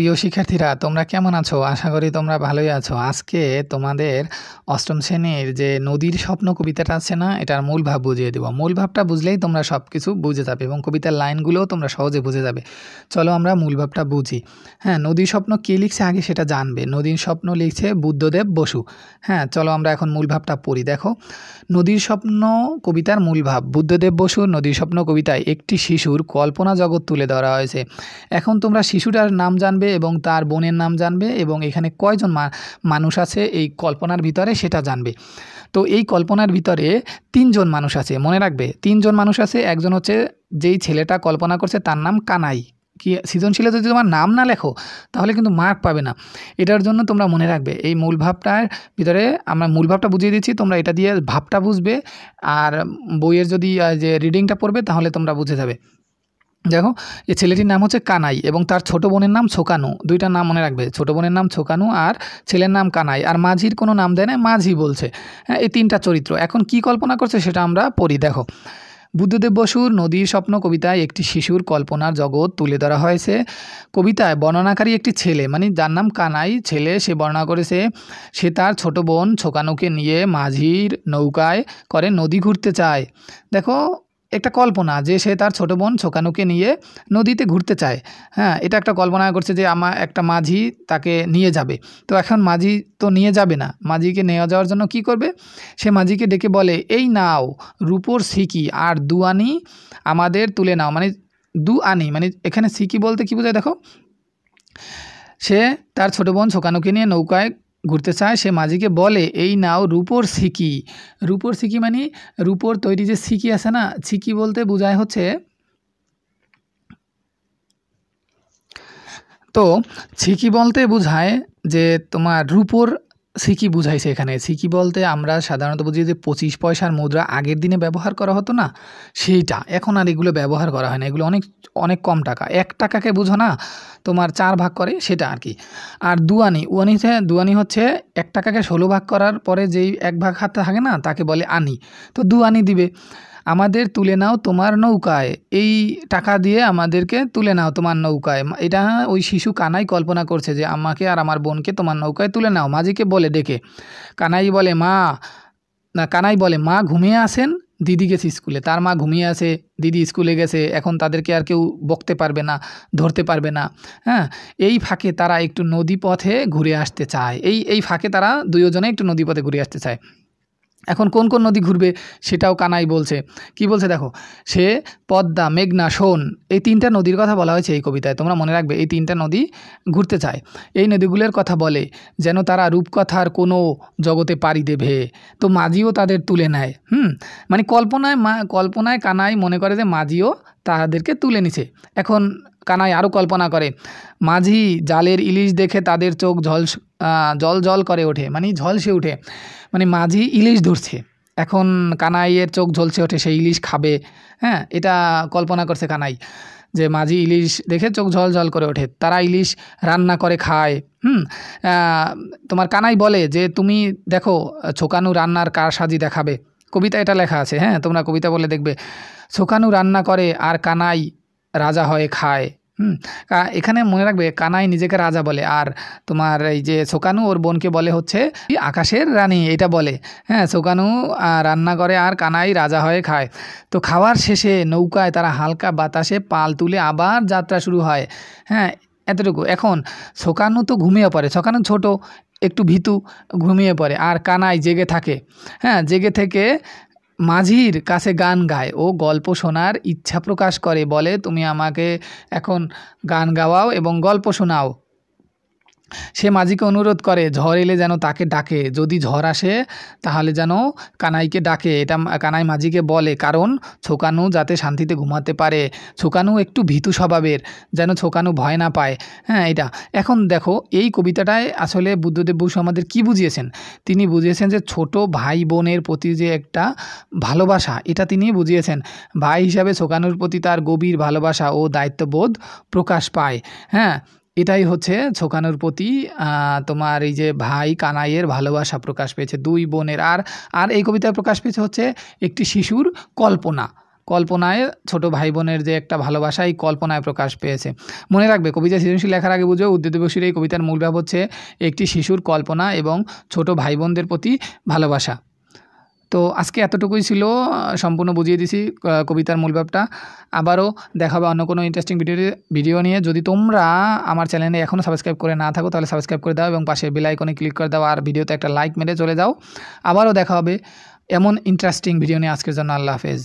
প্রিয় শিক্ষার্থীরা, তোমরা কেমন আছো? আশা করি তোমরা ভালোই আছো। আজকে তোমাদের অষ্টম শ্রেণীর যে নদীর স্বপ্ন কবিতাটা আছে না, এটার মূল ভাব বুঝিয়ে দেবো। মূল ভাবটা বুঝলেই তোমরা সব কিছু বুঝে যাবে এবং কবিতার লাইনগুলোও তোমরা সহজে বুঝে যাবে। চলো আমরা মূল ভাবটা বুঝি। হ্যাঁ, নদীর স্বপ্ন কে লিখছে আগে সেটা জানবে। নদীর স্বপ্ন লিখছে বুদ্ধদেব বসু। হ্যাঁ, চলো আমরা এখন মূল ভাবটা পড়ি। দেখো, নদীর স্বপ্ন কবিতার মূল ভাব। বুদ্ধদেব বসুর নদীর স্বপ্ন কবিতায় একটি শিশুর কল্পনা জগৎ তুলে ধরা হয়েছে। এখন তোমরা শিশুটার নাম জানবে এবং তার বোনের নাম জানবে এবং এখানে কয়জন মানুষ আছে এই কল্পনার ভিতরে সেটা জানবে। তো এই কল্পনার ভিতরে 3 জন মানুষ আছে, মনে রাখবে 3 জন মানুষ আছে। একজন হচ্ছে যেই ছেলেটা কল্পনা করছে তার নাম কানাই। কি সৃজনশীলে যদি তোমার নাম না লেখো তাহলে কিন্তু মার্ক পাবে না। এটার জন্য তোমরা মনে রাখবে এই মূল ভাবটার ভিতরে আমরা মূল ভাবটা বুঝিয়ে দিচ্ছি, তোমরা এটা দিয়ে ভাবটা বুঝবে। আর বইয়ের যদি যে রিডিংটা পড়বে তাহলে তোমরা বুঝে যাবে। দেখো, এই ছেলেটির নাম হচ্ছে কানাই এবং তার ছোট বোনের নাম ছোকানু। দুইটা নাম মনে রাখবে, ছোট বোনের নাম ছোকানু আর ছেলের নাম কানাই। আর মাঝির কোনো নাম দেয় না, মাঝি বলছে। হ্যাঁ, এই 3টা চরিত্র। এখন কি কল্পনা করছে সেটা আমরা পড়ি। দেখো, বুদ্ধদেব বসুর নদীর স্বপ্ন কবিতায় একটি শিশুর কল্পনার জগৎ তুলে ধরা হয়েছে। কবিতায় বর্ণনাকারী একটি ছেলে, মানে যার নাম কানাই ছেলে, সে বর্ণনা করেছে সে তার ছোট বোন ছোকানুকে নিয়ে মাঝির নৌকায় করে নদী ঘুরতে চায়। দেখো, একটা কল্পনা যে সে তার ছোট বোন ছোকানুকে নিয়ে নদীতে ঘুরতে চায়। হ্যাঁ, এটা একটা কল্পনা করছে যে আমার একটা মাঝি তাকে নিয়ে যাবে। তো এখন মাঝি তো নিয়ে যাবে না, মাঝিকে নিয়ে যাওয়ার জন্য কি করবে? সে মাঝিকে ডেকে বলে, এই নাও রূপোর সিকি আর দুয়ানি আমাদের তুলে নাও। মানে দুয়ানি মানে এখানে সিকি বলতে কি বোঝায়? দেখো, সে তার ছোট বোন ছোকানুকে নিয়ে নৌকায় ঘুরতে চায়। সে মাঝিকে বলে, এই নাও রূপোর সিকি। রূপোর সিকি মানে রূপোর তৈরি যে সিকি আছে না, সিকি বলতে বোঝায় হচ্ছে, তো সিকি বলতে বোঝায় যে তোমার রূপোর সিকি বুঝাইছে এখানে। সিকি বলতে আমরা সাধারণত বুঝি যে 25 পয়সার মুদ্রা আগের দিনে ব্যবহার করা হতো না, সেইটা। এখন আর এগুলো ব্যবহার করা হয় না, এগুলো অনেক অনেক কম টাকা। 1 টাকাকে বুঝো না, তোমার 4 ভাগ করে সেটা আর কি। আর দুয়ানি হচ্ছে 1 টাকাকে 16 ভাগ করার পরে যেই 1 ভাগ হাতে থাকে না, তাকে বলে আনি। তো দুয়ানি দিবে। আমাদের তুলে নাও তোমার নৌকায়, এই টাকা দিয়ে আমাদেরকে তুলে নাও তোমার নৌকায়। এটা ওই শিশু কানাই কল্পনা করছে যে আমাকে আর আমার বোনকে তোমার নৌকায় তুলে নাও। মাঝিকে বলে ডেকে। কানাই বলে মা ঘুমিয়ে আসেন, দিদি গেছে স্কুলে। তার মা ঘুমিয়ে আছে, দিদি স্কুলে গেছে, এখন তাদেরকে আর কেউ বকতে পারবে না, ধরতে পারবে না। হ্যাঁ, এই ফাঁকে তারা একটু নদী পথে ঘুরে আসতে চায়। এই ফাঁকে তারা দুজনে একটু নদী পথে ঘুরে আসতে চায়। এখন কোন কোন নদী ঘুরবে সেটাও কানাই বলছে। কি বলছে দেখো, সে পদ্মা, মেঘনা, সোন, এই 3টা নদীর কথা বলা হয়েছে এই কবিতায়। তোমরা মনে রাখবে এই 3টা নদী ঘুরতে চায়। এই নদীগুলোর কথা বলে যেন তারা রূপকথার কোনো জগতে পাড়ি দেবে। তো মাঝিও তাদের তুলে নেয়। মানে কল্পনায় কানাই মনে করে যে মাঝিও তাদেরকে তুলে নিছে। এখন কানাই আরও কল্পনা করে, মাঝি জালের ইলিশ দেখে তাদের চোখ জল জল করে ওঠে, মানে ঝলসে ওঠে। মানে মাঝি ইলিশ ধরছে, এখন কানাইয়ের চোখ ঝলসে ওঠে, সেই ইলিশ খাবে। হ্যাঁ, এটা কল্পনা করছে কানাই যে মাঝি ইলিশ দেখে চোখ ঝল করে ওঠে, তারা ইলিশ রান্না করে খায়। তোমার কানাই বলে যে তুমি দেখো ছোকানু রান্নার কারসাজি দেখাবে। কবিতা এটা লেখা আছে, হ্যাঁ, তোমরা কবিতা বলে দেখবে। ছোকানু রান্না করে আর কানাই রাজা হয়ে খায়। এখানে মনে রাখবে কানাই নিজেকে রাজা বলে, আর তোমার এই যে ছোকানু ওর বোনকে বলে হচ্ছে আকাশের রানী, এটা বলে। হ্যাঁ, ছোকানু রান্না করে আর কানাই রাজা হয়ে খায়। তো খাওয়ার শেষে নৌকায় তারা হালকা বাতাসে পাল তুলে আবার যাত্রা শুরু হয়। হ্যাঁ, এতটুকু। এখন ছোকানু তো ঘুমিয়ে পড়ে, ছোকানু ছোট, একটু ভীতু, ঘুমিয়ে পড়ে। আর কানাই জেগে থাকে। হ্যাঁ, জেগে থেকে মাঝির কাছে গান গায় ও গল্প শোনার ইচ্ছা প্রকাশ করে। বলে, তুমি আমাকে এখন গান গাওয়াও এবং গল্প শোনাও। সে মাঝিকে অনুরোধ করে ঝড় এলে যেন তাকে ডাকে, যদি ঝড় আসে তাহলে যেন কানাইকে ডাকে। এটা কানাই মাঝিকে বলে কারণ ছোকানু যাতে শান্তিতে ঘুমাতে পারে। ছোকানু একটু ভীতু স্বভাবের, যেন ছোকানু ভয় না পায়। হ্যাঁ, এটা। এখন দেখো, এই কবিতাটায় আসলে বুদ্ধদেব বসু আমাদের কি বুঝিয়েছেন? তিনি বুঝিয়েছেন যে ছোট ভাই বোনের প্রতি যে একটা ভালোবাসা, এটা তিনি বুঝিয়েছেন। ভাই হিসাবে ছোকানুর প্রতি তার গভীর ভালোবাসা ও দায়িত্ববোধ প্রকাশ পায়। হ্যাঁ, এটাই হচ্ছে ছোকানুর প্রতি তোমার এই যে ভাই কানাইয়ের ভালোবাসা প্রকাশ পেয়েছে 2 বোনের। আর এই কবিতায় প্রকাশ পেয়েছে হচ্ছে একটি শিশুর কল্পনায় ছোট ভাই বোনের যে একটা ভালোবাসা এই কল্পনায় প্রকাশ পেয়েছে। মনে রাখবে, কবিতা সৃজনশীল লেখার আগে বুঝো উদ্যোগশীল এই কবিতার মূল ভাব হচ্ছে একটি শিশুর কল্পনা এবং ছোট ভাই বোনদের প্রতি ভালোবাসা। তো আজকে এতটুকুই ছিল, সম্পূর্ণ বুঝিয়ে দিছি কবিতার মূল ভাবটা। আবারও দেখা হবে অন্য কোনো ইন্টারেস্টিং ভিডিও নিয়ে। যদি তোমরা আমার চ্যানেলে এখনও সাবস্ক্রাইব করে না থাকো তাহলে সাবস্ক্রাইব করে দাও এবং পাশে বেল আইকনে ক্লিক করে দাও আর ভিডিওতে একটা লাইক মেরে চলে যাও। আবারও দেখা হবে এমন ইন্টারেস্টিং ভিডিও নিয়ে। আজকের জন্য আল্লাহ হাফেজ।